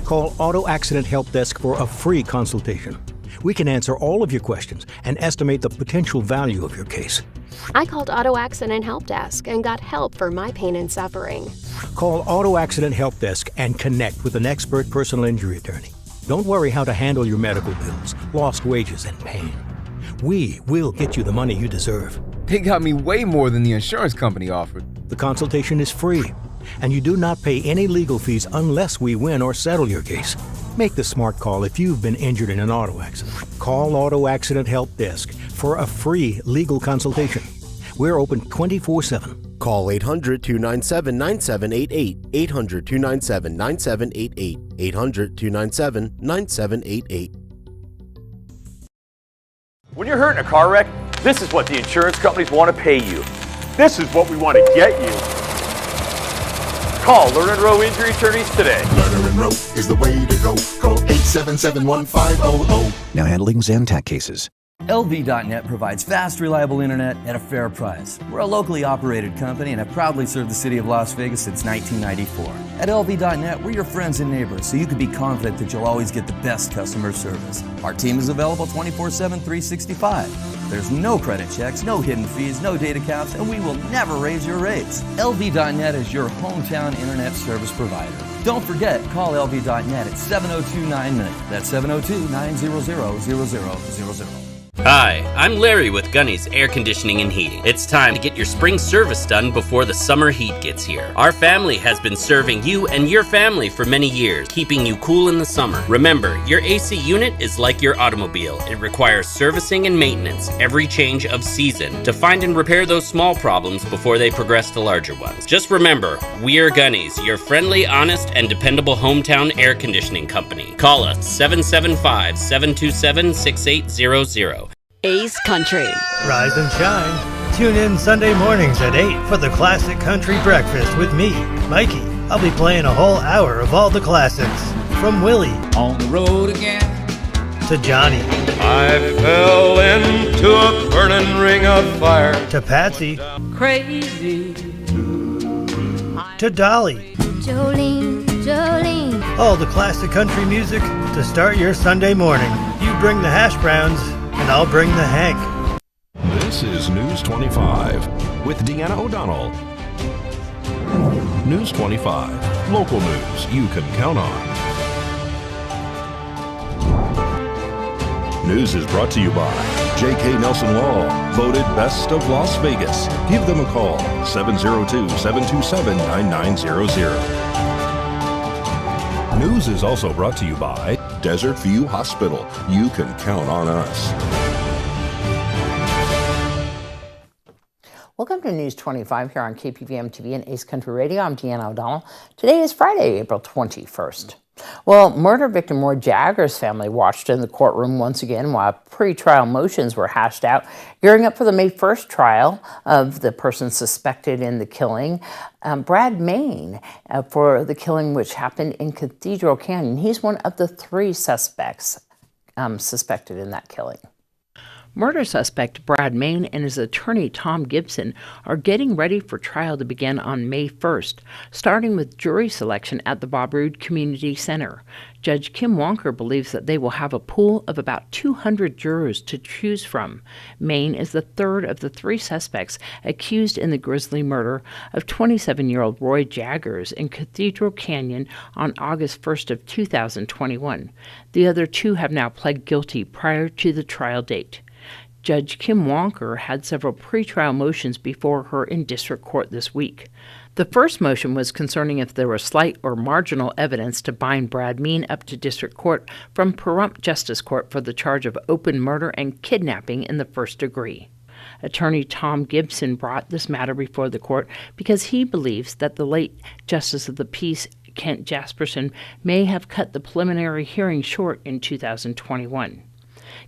Call Auto Accident Help Desk for a free consultation. We can answer all of your questions and estimate the potential value of your case. I called Auto Accident Help Desk and got help for my pain and suffering. Call Auto Accident Help Desk and connect with an expert personal injury attorney. Don't worry how to handle your medical bills, lost wages, and pain. We will get you the money you deserve. They got me way more than the insurance company offered. The consultation is free, and you do not pay any legal fees unless we win or settle your case. Make the smart call if you've been injured in an auto accident. Call Auto Accident Help Desk for a free legal consultation. We're open 24/7. Call 800-297-9788, 800-297-9788, 800-297-9788. When you're hurt in a car wreck, this is what the insurance companies want to pay you. This is what we want to get you. Call Lerner & Rowe Injury Attorneys today. Lerner & Rowe is the way to go. Call 877-1500. Now handling Zantac cases. LV.net provides fast, reliable internet at a fair price. We're a locally operated company and have proudly served the city of Las Vegas since 1994. At LV.net, we're your friends and neighbors, so you can be confident that you'll always get the best customer service. Our team is available 24/7, 365. There's no credit checks, no hidden fees, no data caps, and we will never raise your rates. LV.net is your hometown internet service provider. Don't forget, call LV.net at 702-9-MINUTE. That's 702-900-0000. Hi, I'm Larry with Gunny's Air Conditioning and Heating. It's time to get your spring service done before the summer heat gets here. Our family has been serving you and your family for many years, keeping you cool in the summer. Remember, your AC unit is like your automobile. It requires servicing and maintenance every change of season to find and repair those small problems before they progress to larger ones. Just remember, we're Gunny's, your friendly, honest, and dependable hometown air conditioning company. Call us 775-727-6800. Ace Country. Rise and shine. Tune in Sunday mornings at 8 for the Classic Country Breakfast with me, Mikey. I'll be playing a whole hour of all the classics. From Willie. On the road again. To Johnny. I fell into a burning ring of fire. To Patsy. Crazy. To Dolly. Jolene, Jolene. All the classic country music to start your Sunday morning. You bring the hash browns, and I'll bring the Hank. This is News 25 with Deanna O'Donnell. News 25, local news you can count on. News is brought to you by J.K. Nelson Law, voted best of Las Vegas. Give them a call, 702-727-9900. News is also brought to you by Desert View Hospital. You can count on us. Welcome to News 25 here on KPVM TV and Ace Country Radio. I'm Deanna O'Donnell. Today is Friday, April 21st. Well, murder victim Roy Jagger's family watched in the courtroom once again while pre-trial motions were hashed out, gearing up for the May 1st trial of the person suspected in the killing, Brad Main, for the killing which happened in Cathedral Canyon. He's one of the 3 suspects suspected in that killing. Murder suspect Brad Main and his attorney Tom Gibson are getting ready for trial to begin on May 1st, starting with jury selection at the Bob Roode Community Center. Judge Kim Wonker believes that they will have a pool of about 200 jurors to choose from. Main is the 3rd of the 3 suspects accused in the grisly murder of 27-year-old Roy Jaggers in Cathedral Canyon on August 1st of 2021. The other 2 have now pled guilty prior to the trial date. Judge Kim Wonker had several pretrial motions before her in district court this week. The first motion was concerning if there was slight or marginal evidence to bind Brad Main up to district court from Pahrump Justice Court for the charge of open murder and kidnapping in the first degree. Attorney Tom Gibson brought this matter before the court because he believes that the late Justice of the Peace, Kent Jasperson, may have cut the preliminary hearing short in 2021.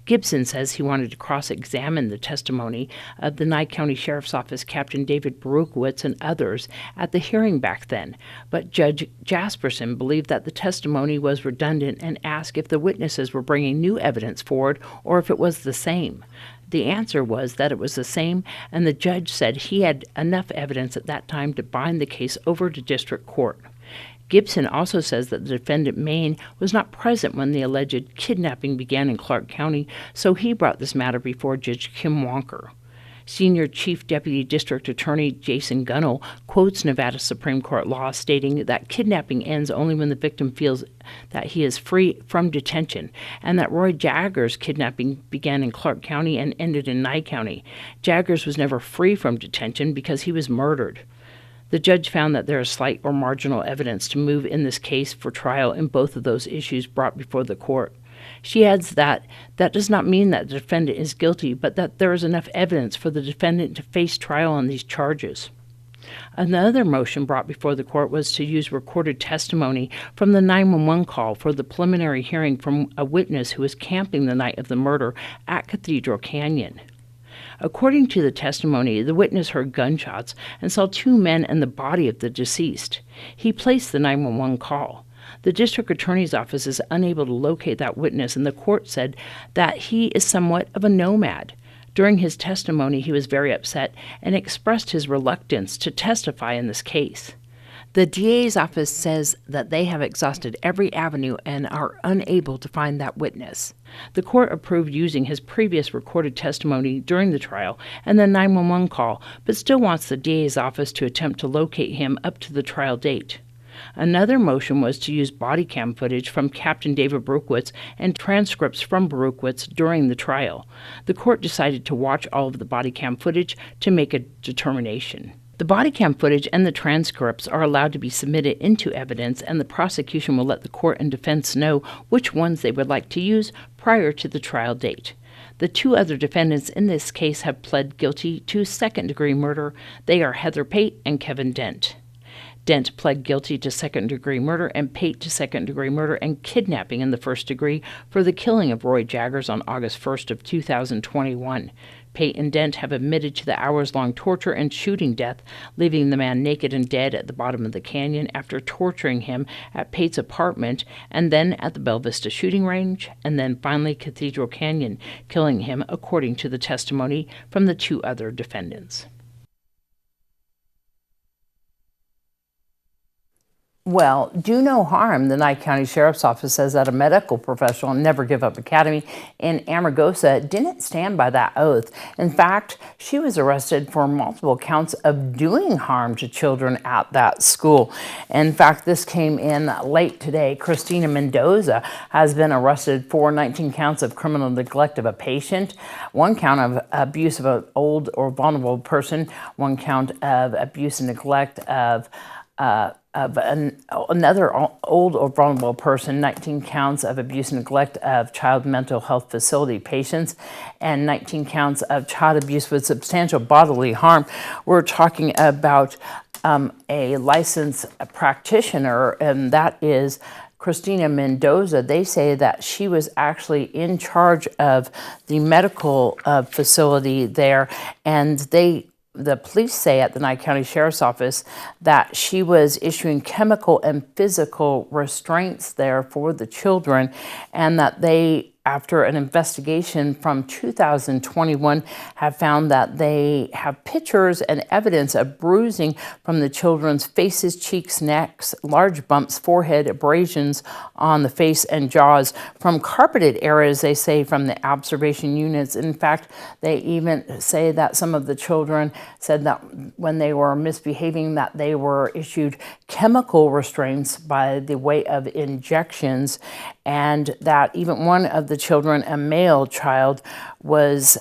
Gibson says he wanted to cross-examine the testimony of the Nye County Sheriff's Office Captain David Berukowitz and others at the hearing back then, but Judge Jasperson believed that the testimony was redundant and asked if the witnesses were bringing new evidence forward or if it was the same. The answer was that it was the same, and the judge said he had enough evidence at that time to bind the case over to district court. Gibson also says that the defendant, Maine, was not present when the alleged kidnapping began in Clark County, so he brought this matter before Judge Kim Wonker. Senior Chief Deputy District Attorney Jason Gunnell quotes Nevada Supreme Court law stating that kidnapping ends only when the victim feels that he is free from detention, and that Roy Jaggers' kidnapping began in Clark County and ended in Nye County. Jaggers was never free from detention because he was murdered. The judge found that there is slight or marginal evidence to move in this case for trial in both of those issues brought before the court. She adds that that does not mean that the defendant is guilty, but that there is enough evidence for the defendant to face trial on these charges. Another motion brought before the court was to use recorded testimony from the 911 call for the preliminary hearing from a witness who was camping the night of the murder at Cathedral Canyon. According to the testimony, the witness heard gunshots and saw two men and the body of the deceased. He placed the 911 call. The district attorney's office is unable to locate that witness, and the court said that he is somewhat of a nomad. During his testimony, he was very upset and expressed his reluctance to testify in this case. The DA's office says that they have exhausted every avenue and are unable to find that witness. The court approved using his previous recorded testimony during the trial and the 911 call, but still wants the DA's office to attempt to locate him up to the trial date. Another motion was to use body cam footage from Captain David Berukowitz and transcripts from Berukowitz during the trial. The court decided to watch all of the body cam footage to make a determination. The body cam footage and the transcripts are allowed to be submitted into evidence, and the prosecution will let the court and defense know which ones they would like to use prior to the trial date. The two other defendants in this case have pled guilty to second-degree murder. They are Heather Pate and Kevin Dent. Dent pled guilty to second-degree murder and Pate to second-degree murder and kidnapping in the first degree for the killing of Roy Jaggers on August 1st of 2021. Pate and Dent have admitted to the hours-long torture and shooting death, leaving the man naked and dead at the bottom of the canyon after torturing him at Pate's apartment and then at the Bella Vista shooting range and then finally Cathedral Canyon, killing him according to the testimony from the two other defendants. Well, do no harm, the Nye County Sheriff's Office says that a medical professional in Never Give Up Academy in Amargosa didn't stand by that oath. In fact, she was arrested for multiple counts of doing harm to children at that school. In fact, this came in late today. Christina Mendoza has been arrested for 19 counts of criminal neglect of a patient, 1 count of abuse of an old or vulnerable person, 1 count of abuse and neglect of another old or vulnerable person, 19 counts of abuse and neglect of child mental health facility patients, and 19 counts of child abuse with substantial bodily harm. We're talking about a licensed practitioner, and that is Christina Mendoza. They say that she was actually in charge of the medical facility there, and the police say at the Nye County Sheriff's Office that she was issuing chemical and physical restraints there for the children, and that they, after an investigation from 2021, have found that they have pictures and evidence of bruising from the children's faces, cheeks, necks, large bumps, forehead, abrasions on the face and jaws from carpeted areas, they say, from the observation units. In fact, they even say that some of the children said that when they were misbehaving, that they were issued chemical restraints by the way of injections, and that even one of the children, a male child, was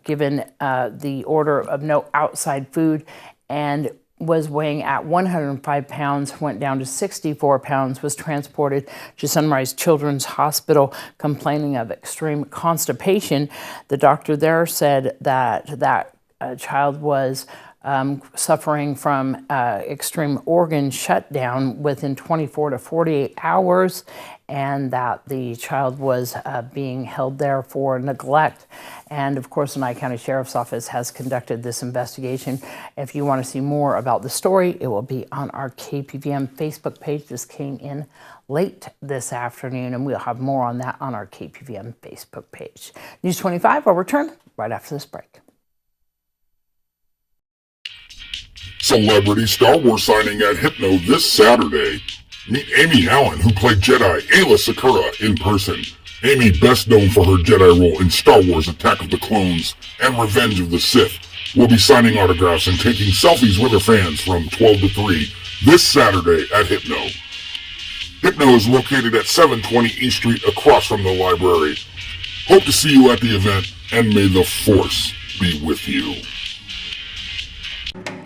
given the order of no outside food and was weighing at 105 pounds, went down to 64 pounds, was transported to Sunrise Children's Hospital complaining of extreme constipation. The doctor there said that child was suffering from extreme organ shutdown within 24 to 48 hours, and that the child was being held there for neglect. And of course, the Nye County Sheriff's Office has conducted this investigation. If you want to see more about the story, it will be on our KPVM Facebook page. This came in late this afternoon, and we'll have more on that on our KPVM Facebook page. News 25 will return right after this break. Celebrity Star Wars signing at Hypno this Saturday. Meet Amy Allen, who played Jedi Ayla Secura in person. Amy, best known for her Jedi role in Star Wars Attack of the Clones and Revenge of the Sith, will be signing autographs and taking selfies with her fans from 12 to 3 this Saturday at Hypno. Hypno is located at 720 East Street across from the library. Hope to see you at the event, and may the Force be with you.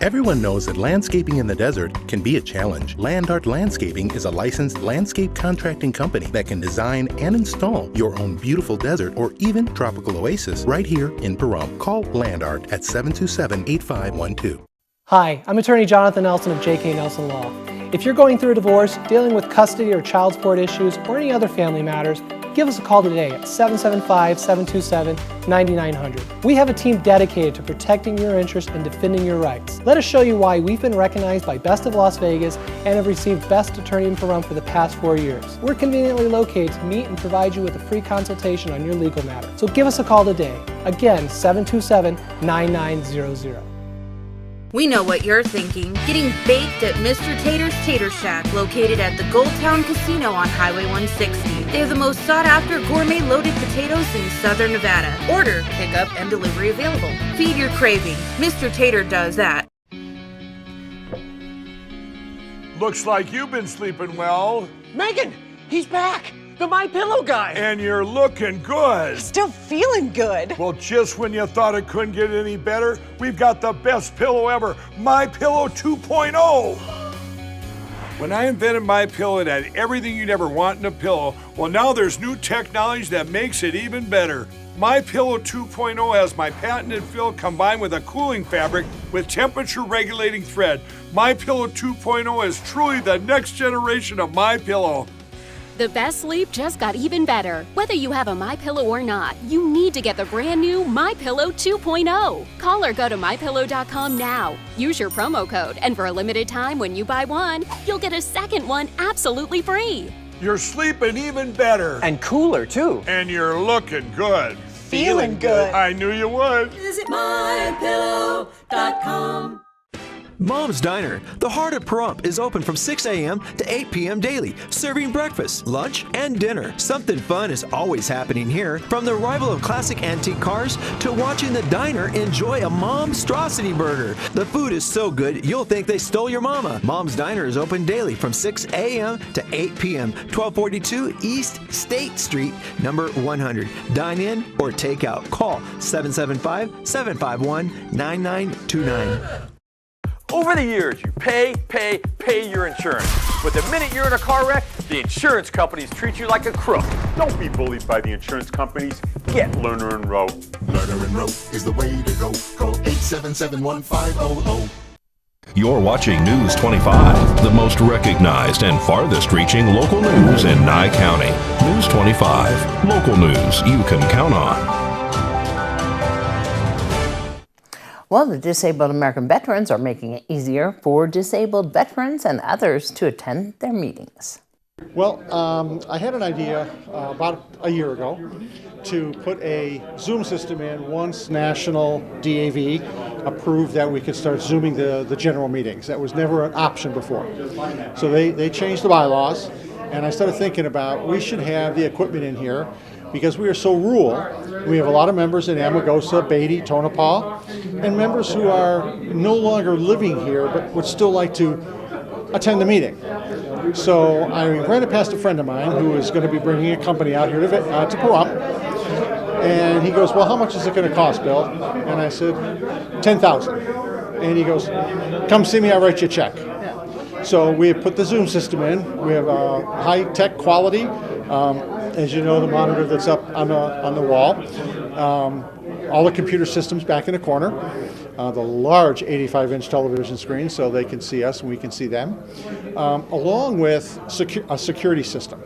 Everyone knows that landscaping in the desert can be a challenge. Land Art Landscaping is a licensed landscape contracting company that can design and install your own beautiful desert or even tropical oasis right here in Pahrump. Call Land Art at 727-8512. Hi, I'm attorney Jonathan Nelson of J.K. Nelson Law. If you're going through a divorce, dealing with custody or child support issues, or any other family matters, give us a call today at 775-727-9900. We have a team dedicated to protecting your interests and defending your rights. Let us show you why we've been recognized by Best of Las Vegas and have received Best Attorney in Pahrump for the past 4 years. We're conveniently located to meet and provide you with a free consultation on your legal matter. So give us a call today. Again, 727-9900. We know what you're thinking. Getting baked at Mr. Tater's Tater Shack, located at the Gold Town Casino on Highway 160. They have the most sought-after gourmet loaded potatoes in Southern Nevada. Order, pickup, and delivery available. Feed your craving. Mr. Tater does that. Looks like you've been sleeping well. Megan, he's back. The My Pillow guy. And you're looking good. Still feeling good. Well, just when you thought it couldn't get any better, we've got the best pillow ever, My Pillow 2.0. When I invented My Pillow, it had everything you'd ever want in a pillow. Well, now there's new technology that makes it even better. My Pillow 2.0 has my patented fill combined with a cooling fabric with temperature regulating thread. My Pillow 2.0 is truly the next generation of My Pillow. The best sleep just got even better. Whether you have a MyPillow or not, you need to get the brand new MyPillow 2.0. Call or go to MyPillow.com now. Use your promo code, and for a limited time when you buy one, you'll get a second one absolutely free. You're sleeping even better. And cooler, too. And you're looking good. Feeling good. I knew you would. Visit MyPillow.com. Mom's Diner, the heart of Pahrump, is open from 6 a.m. to 8 p.m. daily, serving breakfast, lunch, and dinner. Something fun is always happening here, from the arrival of classic antique cars to watching the diner enjoy a Momstrosity burger. The food is so good, you'll think they stole your mama. Mom's Diner is open daily from 6 a.m. to 8 p.m., 1242 East State Street, number 100. Dine in or take out. Call 775-751-9929. Over the years, you pay your insurance. But the minute you're in a car wreck, the insurance companies treat you like a crook. Don't be bullied by the insurance companies. Get Lerner and Rowe. Lerner and Rowe is the way to go. Call 877-1500. You're watching News 25, the most recognized and farthest reaching local news in Nye County. News 25, local news you can count on. Well, the Disabled American Veterans are making it easier for disabled veterans and others to attend their meetings. Well, I had an idea about a year ago to put a Zoom system in once National DAV approved that we could start Zooming the general meetings. That was never an option before. So they changed the bylaws, and I started thinking about we should have the equipment in here because we are so rural. We have a lot of members in Amargosa, Beatty, Tonopah, and members who are no longer living here but would still like to attend the meeting. So I ran it past a friend of mine who is going to be bringing a company out here to Pahrump, and he goes, well, how much is it going to cost, Bill? And I said, $10,000. And he goes, come see me, I'll write you a check. So we have put the Zoom system in. We have high-tech quality. As you know, the monitor that's up on the wall. All the computer systems back in the corner. The large 85-inch television screen so they can see us and we can see them. Along with a security system.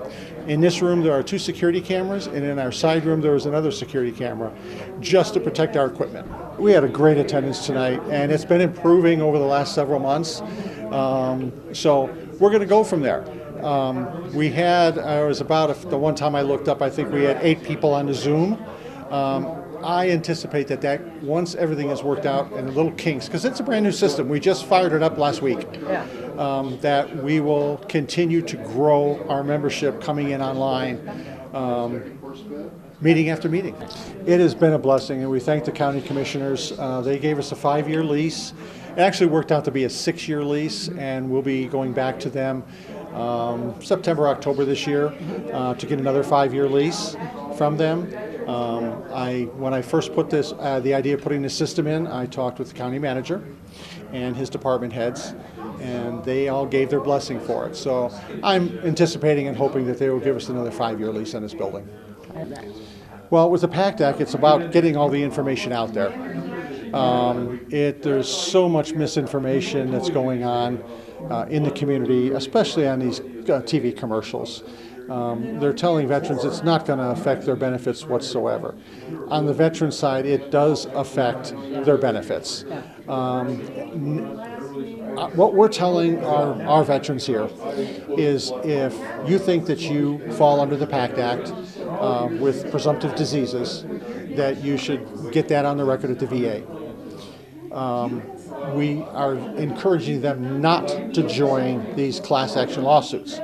In this room there are 2 security cameras, and in our side room there is another security camera just to protect our equipment. We had a great attendance tonight, and it's been improving over the last several months. So we're going to go from there. We had, the one time I looked up, I think we had 8 people on the Zoom. I anticipate that once everything is worked out and the little kinks, because it's a brand new system, we just fired it up last week. Yeah. that we will continue to grow our membership coming in online, meeting after meeting. It has been a blessing, and we thank the county commissioners. They gave us a 5-year lease. It actually worked out to be a 6-year lease, and we'll be going back to them September, October this year to get another 5-year lease from them. When I first put the idea of putting this system in, I talked with the county manager and his department heads, and they all gave their blessing for it. So I'm anticipating and hoping that they will give us another 5-year lease on this building. Well, with the PACT Act, it's about getting all the information out there. There's so much misinformation that's going on in the community, especially on these TV commercials. They're telling veterans it's not going to affect their benefits whatsoever. On the veteran side, it does affect their benefits. What we're telling our veterans here is if you think that you fall under the PACT Act with presumptive diseases, that you should get that on the record at the VA. We are encouraging them not to join these class action lawsuits.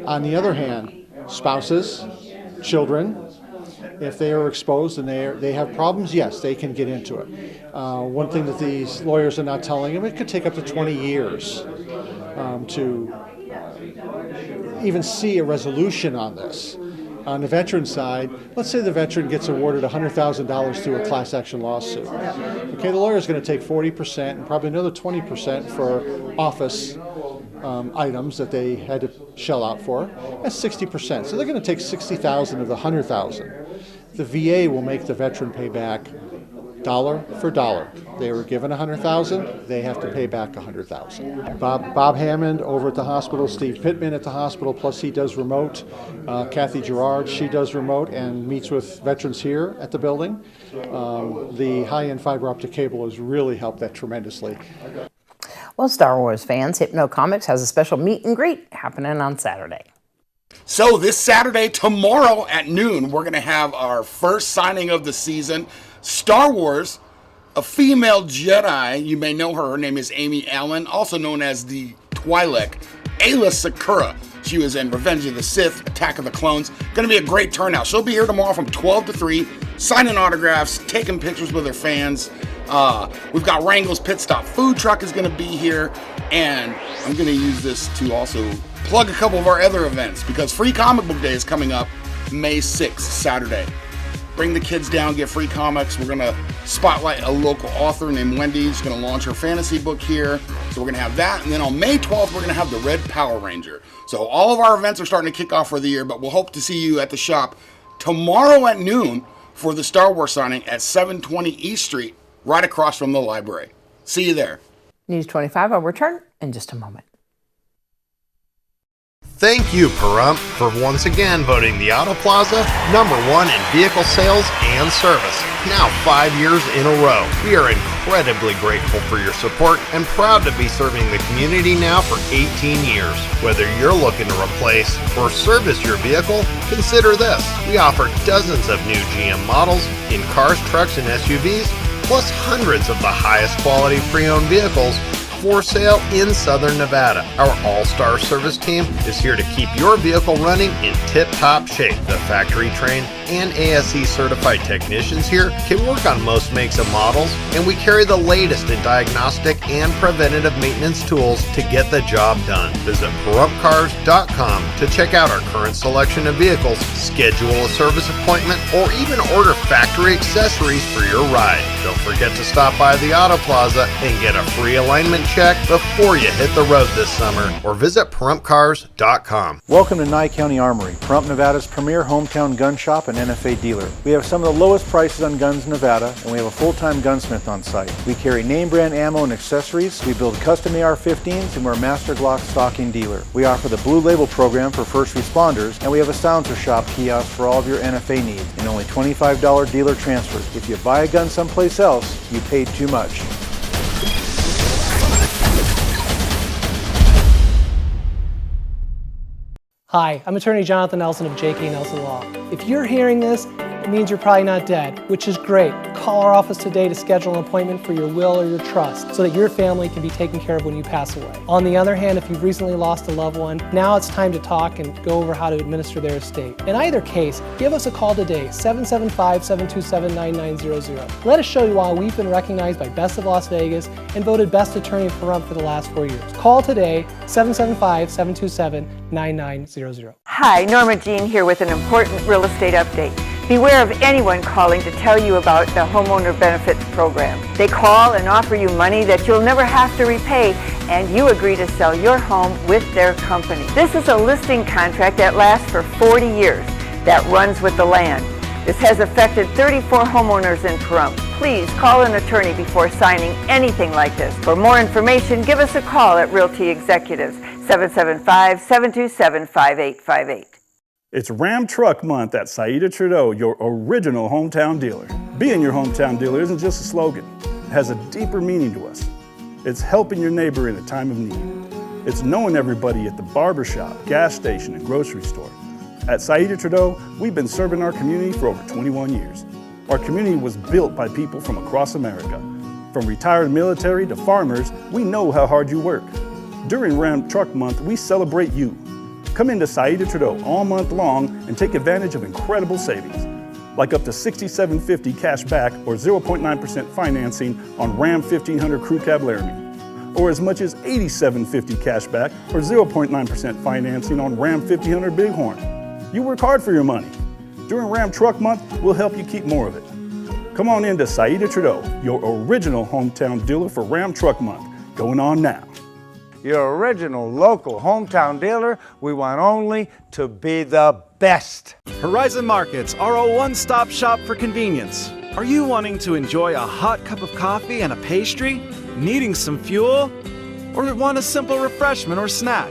On the other hand, spouses, children, if they are exposed and they have problems, yes, they can get into it. One thing that these lawyers are not telling them, it could take up to 20 years to even see a resolution on this. On the veteran side, let's say the veteran gets awarded $100,000 through a class action lawsuit. Okay, the lawyer's going to take 40% and probably another 20% for office items that they had to shell out for. That's 60%. So they're going to take $60,000 of the $100,000. The VA will make the veteran pay back dollar for dollar. They were given $100,000, they have to pay back $100,000. Bob Hammond over at the hospital, Steve Pittman at the hospital, plus he does remote. Kathy Gerard, she does remote and meets with veterans here at the building. The high-end fiber optic cable has really helped that tremendously. Well, Star Wars fans, Hypno Comics has a special meet and greet happening on Saturday. So this Saturday, tomorrow at noon, we're going to have our first signing of the season. Star Wars, a female Jedi, you may know her name is Amy Allen, also known as the Twi'lek, Ayla Secura. She was in Revenge of the Sith, Attack of the Clones. Going to be a great turnout. She'll be here tomorrow from 12 to 3, signing autographs, taking pictures with her fans. We've got Wrangler's Pit Stop Food Truck is going to be here, and I'm going to use this to also plug a couple of our other events, because Free Comic Book Day is coming up May 6th, Saturday. Bring the kids down, get free comics. We're going to spotlight a local author named Wendy. She's going to launch her fantasy book here. So we're going to have that. And then on May 12th, we're going to have the Red Power Ranger. So all of our events are starting to kick off for the year, but we'll hope to see you at the shop tomorrow at noon for the Star Wars signing at 720 East Street, right across from the library. See you there. News 25 will return in just a moment. Thank you, Pahrump, for once again voting the Auto Plaza #1 in vehicle sales and service, now 5 years in a row. We are incredibly grateful for your support and proud to be serving the community now for 18 years. Whether you're looking to replace or service your vehicle, consider this. We offer dozens of new GM models in cars, trucks, and SUVs, plus hundreds of the highest quality pre-owned vehicles for sale in Southern Nevada. Our all-star service team is here to keep your vehicle running in tip-top shape. The factory-trained and ASE certified technicians here can work on most makes and models, and we carry the latest in diagnostic and preventative maintenance tools to get the job done. Visit PahrumpCars.com to check out our current selection of vehicles, schedule a service appointment, or even order factory accessories for your ride. Don't forget to stop by the Auto Plaza and get a free alignment check before you hit the road this summer, or visit PahrumpCars.com. Welcome to Nye County Armory, Pahrump, Nevada's premier hometown gun shop and NFA dealer. We have some of the lowest prices on guns in Nevada, and we have a full-time gunsmith on site. We carry name brand ammo and accessories. We build custom AR-15s, and we're a Master Glock stocking dealer. We offer the Blue Label program for first responders, and we have a Silencer Shop kiosk for all of your NFA needs, and only $25 dealer transfers. If you buy a gun someplace else, you paid too much. Hi, I'm attorney Jonathan Nelson of J.K. Nelson Law. If you're hearing this it means you're probably not dead, which is great. Call our office today to schedule an appointment for your will or your trust so that your family can be taken care of when you pass away. On the other hand, if you've recently lost a loved one, now it's time to talk and go over how to administer their estate. In either case, give us a call today, 775-727-9900. Let us show you why we've been recognized by Best of Las Vegas and voted Best Attorney in Pahrump for the last 4 years. Call today, 775-727-9900. Hi, Norma Jean here with an important real estate update. Beware of anyone calling to tell you about the Homeowner Benefits Program. They call and offer you money that you'll never have to repay, and you agree to sell your home with their company. This is a listing contract that lasts for 40 years, that runs with the land. This has affected 34 homeowners in Pahrump. Please call an attorney before signing anything like this. For more information, give us a call at Realty Executives, 775-727-5858. It's Ram Truck Month at Saida Trudeau, your original hometown dealer. Being your hometown dealer isn't just a slogan. It has a deeper meaning to us. It's helping your neighbor in a time of need. It's knowing everybody at the barbershop, gas station, and grocery store. At Saida Trudeau, we've been serving our community for over 21 years. Our community was built by people from across America. From retired military to farmers, we know how hard you work. During Ram Truck Month, we celebrate you. Come into Saida Trudeau all month long and take advantage of incredible savings, like up to $67.50 cash back or 0.9% financing on Ram 1500 Crew Cab Laramie, or as much as $87.50 cash back or 0.9% financing on Ram 1500 Bighorn. You work hard for your money. During Ram Truck Month, we'll help you keep more of it. Come on into Saida Trudeau, your original hometown dealer for Ram Truck Month, going on now. Your original local hometown dealer, we want only to be the best. Horizon Markets are a one-stop shop for convenience. Are you wanting to enjoy a hot cup of coffee and a pastry? Needing some fuel? Or want a simple refreshment or snack?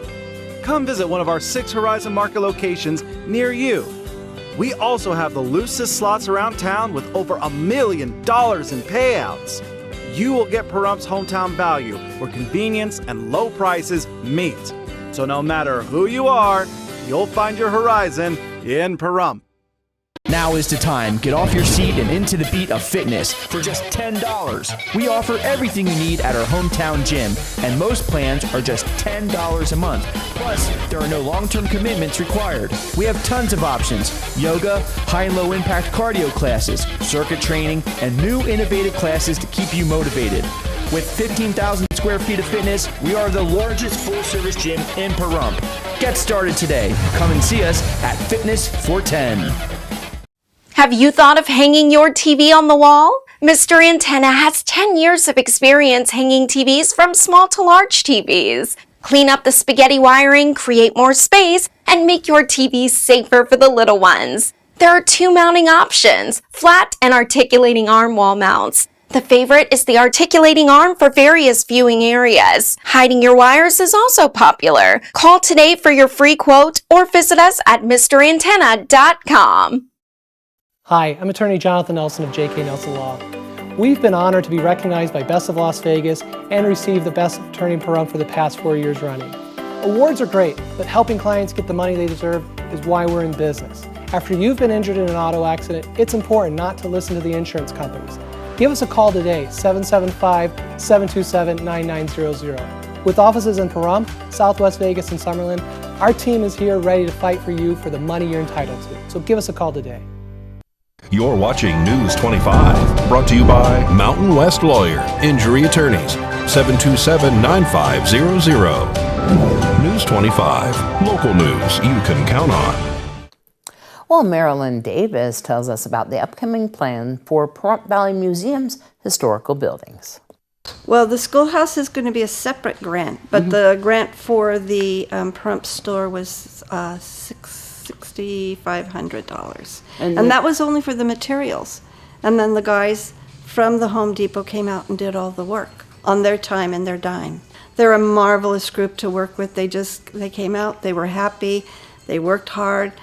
Come visit one of our 6 Horizon Market locations near you. We also have the loosest slots around town with over $1 million in payouts. You will get Pahrump's hometown value where convenience and low prices meet. So no matter who you are, you'll find your Horizon in Pahrump. Now is the time. Get off your seat and into the beat of fitness for just $10. We offer everything you need at our hometown gym, and most plans are just $10 a month. Plus, there are no long-term commitments required. We have tons of options: yoga, high and low impact cardio classes, circuit training, and new innovative classes to keep you motivated. With 15,000 square feet of fitness, we are the largest full-service gym in Pahrump. Get started today. Come and see us at Fitness 410. Have you thought of hanging your TV on the wall? Mr. Antenna has 10 years of experience hanging TVs from small to large TVs. Clean up the spaghetti wiring, create more space, and make your TV safer for the little ones. There are 2 mounting options, flat and articulating arm wall mounts. The favorite is the articulating arm for various viewing areas. Hiding your wires is also popular. Call today for your free quote or visit us at MrAntenna.com. Hi, I'm attorney Jonathan Nelson of J.K. Nelson Law. We've been honored to be recognized by Best of Las Vegas and receive the Best Attorney in Pahrump for the past 4 years running. Awards are great, but helping clients get the money they deserve is why we're in business. After you've been injured in an auto accident, it's important not to listen to the insurance companies. Give us a call today, 775-727-9900. With offices in Pahrump, Southwest Vegas, and Summerlin, our team is here ready to fight for you for the money you're entitled to. So give us a call today. You're watching News 25, brought to you by Mountain West Lawyer, Injury Attorneys, 727-9500. News 25, local news you can count on. Well, Marilyn Davis tells us about the upcoming plan for Pahrump Valley Museum's historical buildings. Well, the schoolhouse is going to be a separate grant, but the grant for the Pahrump store was $6,500. And that was only for the materials. And then the guys from the Home Depot came out and did all the work on their time and their dime. They're a marvelous group to work with. They came out, they were happy, they worked hard,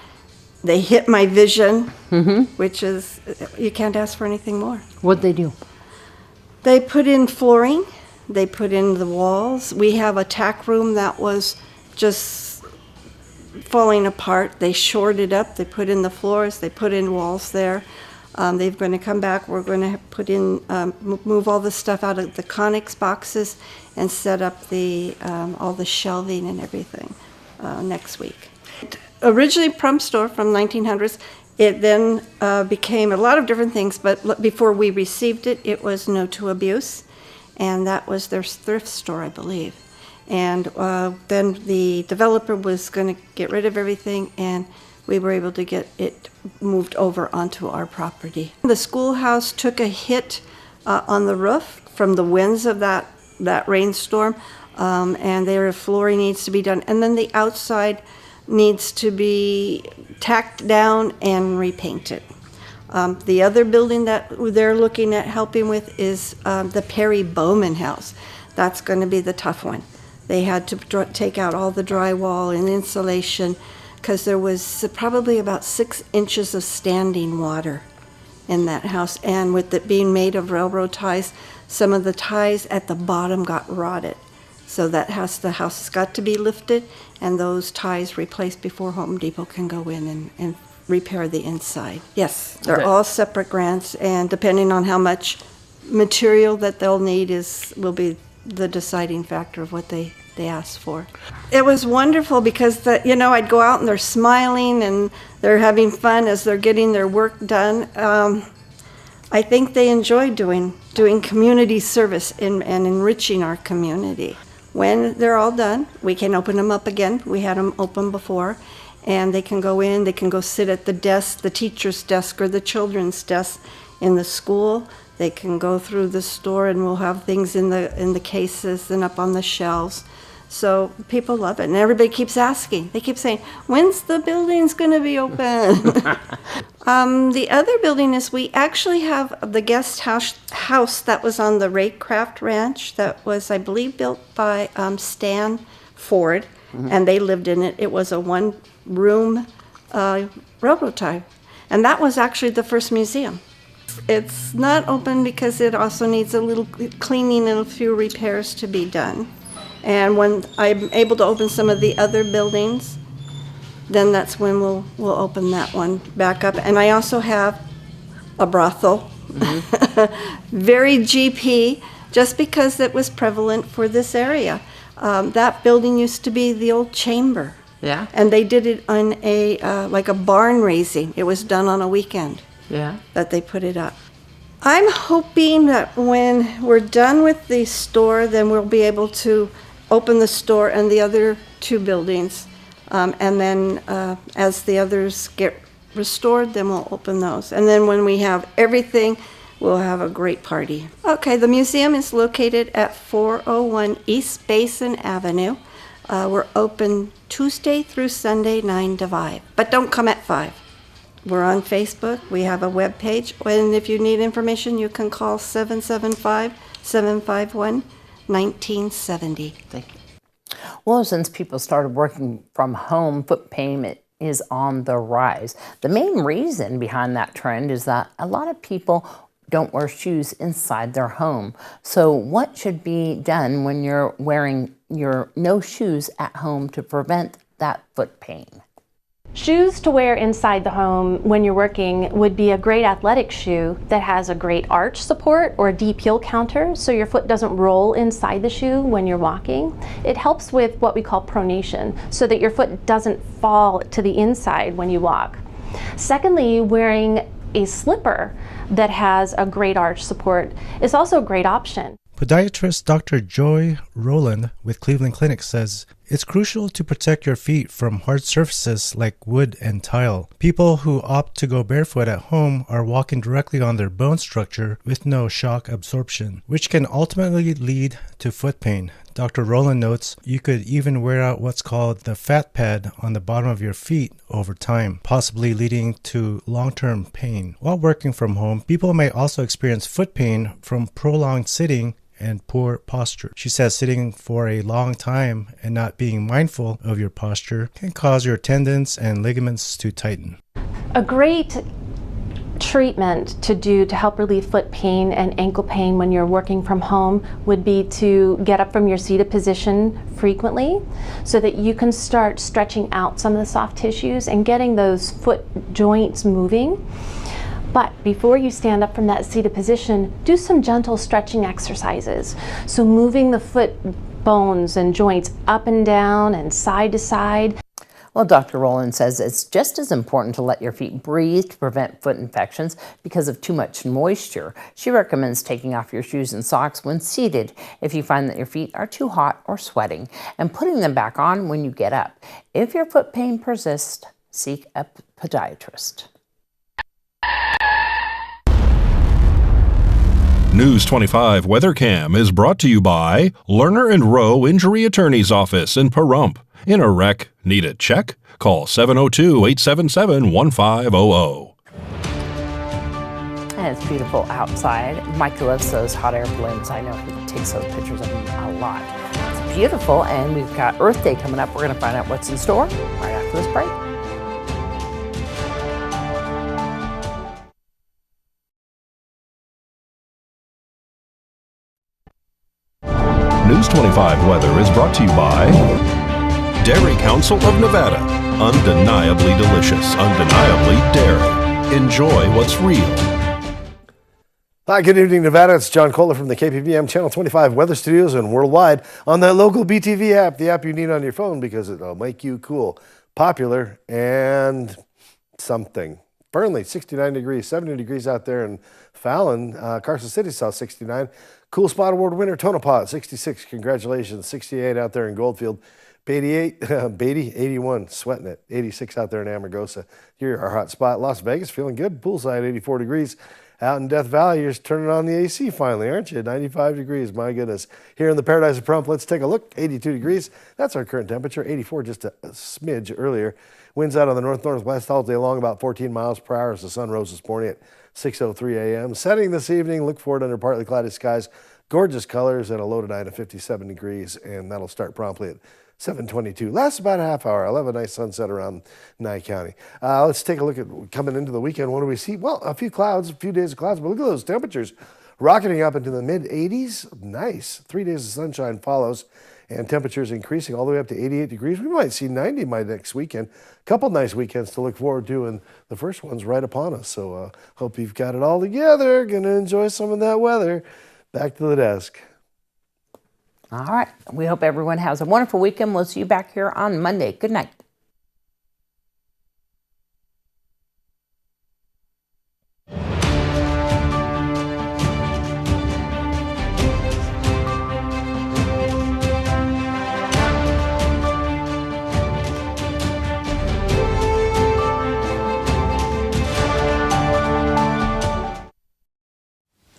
they hit my vision, which is, you can't ask for anything more. What'd they do? They put in flooring, they put in the walls. We have a tack room that was just falling apart. They shored it up. They put in the floors. They put in walls there. They're going to come back. We're going to put in, move all the stuff out of the Conex boxes and set up the all the shelving and everything next week. Originally Prump store from 1900s. It then became a lot of different things, but before we received it, it was No to Abuse, and that was their thrift store, I believe. And then the developer was going to get rid of everything, and we were able to get it moved over onto our property. The schoolhouse took a hit on the roof from the winds of that rainstorm, and their flooring needs to be done. And then the outside needs to be tacked down and repainted. The other building that they're looking at helping with is the Perry Bowman house. That's going to be the tough one. They had to take out all the drywall and insulation because there was probably about 6 inches of standing water in that house. And with it being made of railroad ties, some of the ties at the bottom got rotted. So the house has got to be lifted and those ties replaced before Home Depot can go in and repair the inside. Yes, they're all separate grants, and depending on how much material that they'll need will be the deciding factor of what they ask for. It was wonderful because I'd go out and they're smiling and they're having fun as they're getting their work done. I think they enjoy doing community service and enriching our community. When they're all done, we can open them up again. We had them open before, and they can go in, they can go sit at the desk, the teacher's desk or the children's desk in the school. They can go through the store and we'll have things in the cases and up on the shelves. So people love it, and everybody keeps asking. They keep saying, when's the building's going to be open? The other building is we actually have the guest house that was on the Raycraft Ranch that was, I believe, built by Stan Ford, and they lived in it. It was a one-room railroad tie, and that was actually the first museum. It's not open because it also needs a little cleaning and a few repairs to be done. And when I'm able to open some of the other buildings, then that's when we'll open that one back up. And I also have a brothel, very GP, just because it was prevalent for this area. That building used to be the old chamber. Yeah. And they did it on like a barn raising. It was done on a weekend. Yeah. That they put it up. I'm hoping that when we're done with the store, then we'll be able to open the store and the other 2 buildings. And then as the others get restored, then we'll open those. And then when we have everything, we'll have a great party. Okay, the museum is located at 401 East Basin Avenue. We're open Tuesday through Sunday, 9 to 5. But don't come at 5. We're on Facebook. We have a web page. And if you need information, you can call 775-751-1970. Thank you. Well, since people started working from home, foot pain is on the rise. The main reason behind that trend is that a lot of people don't wear shoes inside their home. So what should be done when you're wearing your no shoes at home to prevent that foot pain? Shoes to wear inside the home when you're working would be a great athletic shoe that has a great arch support or a deep heel counter so your foot doesn't roll inside the shoe when you're walking. It helps with what we call pronation so that your foot doesn't fall to the inside when you walk. Secondly, wearing a slipper that has a great arch support is also a great option. Podiatrist Dr. Joy Rowland with Cleveland Clinic says it's crucial to protect your feet from hard surfaces like wood and tile. People who opt to go barefoot at home are walking directly on their bone structure with no shock absorption, which can ultimately lead to foot pain. Dr. Rowland notes you could even wear out what's called the fat pad on the bottom of your feet over time, possibly leading to long-term pain. While working from home, people may also experience foot pain from prolonged sitting and poor posture. She says sitting for a long time and not being mindful of your posture can cause your tendons and ligaments to tighten. A great treatment to do to help relieve foot pain and ankle pain when you're working from home would be to get up from your seated position frequently so that you can start stretching out some of the soft tissues and getting those foot joints moving. But before you stand up from that seated position, do some gentle stretching exercises. So moving the foot bones and joints up and down and side to side. Well, Dr. Rowland says it's just as important to let your feet breathe to prevent foot infections because of too much moisture. She recommends taking off your shoes and socks when seated if you find that your feet are too hot or sweating, and putting them back on when you get up. If your foot pain persists, seek a podiatrist. News 25 Weather Cam is brought to you by Lerner and Rowe Injury Attorney's Office in Pahrump. In a wreck, need a check? Call 702-877-1500. And it's beautiful outside. Mike loves those hot air balloons. I know he takes those pictures of them a lot. It's beautiful, and we've got Earth Day coming up. We're going to find out what's in store right after this break. News 25 weather is brought to you by Dairy Council of Nevada. Undeniably delicious, undeniably dairy. Enjoy what's real. Hi, good evening, Nevada. It's John Kohler from the KPVM Channel 25 Weather Studios and worldwide on that local BTV app, the app you need on your phone because it'll make you cool, popular, and something. Fernley, 69 degrees, 70 degrees out there in Fallon. Carson City saw 69. Cool Spot Award winner Tonopah, 66. Congratulations. 68 out there in Goldfield. Beatty, 81. Sweating it. 86 out there in Amargosa. Here, our hot spot. Las Vegas, feeling good. Poolside, 84 degrees. Out in Death Valley, you're turning on the AC finally, aren't you? 95 degrees, my goodness. Here in the Paradise of Pahrump, let's take a look. 82 degrees. That's our current temperature. 84 just a smidge earlier. Winds out on the north-northwest all day long, about 14 miles per hour as the sun rose this morning at 6:03 a.m. Setting this evening, look for it under partly cloudy skies. Gorgeous colors and a low tonight of 57 degrees, and that'll start promptly at 7:22. Lasts about a half hour. I'll have a nice sunset around Nye County. Let's take a look at coming into the weekend. What do we see? Well, a few clouds, a few days of clouds, but look at those temperatures rocketing up into the mid-80s. Nice. 3 days of sunshine follows, and temperatures increasing all the way up to 88 degrees. We might see 90 by next weekend. A couple nice weekends to look forward to, and the first one's right upon us. So hope you've got it all together. Going to enjoy some of that weather. Back to the desk. All right. We hope everyone has a wonderful weekend. We'll see you back here on Monday. Good night.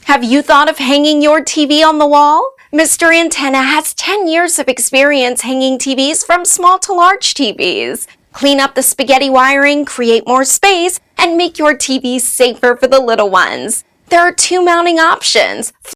Have you thought of hanging your TV on the wall? Mr. Antenna has 10 years of experience hanging TVs from small to large TVs. Clean up the spaghetti wiring, create more space, and make your TV safer for the little ones. There are 2 mounting options.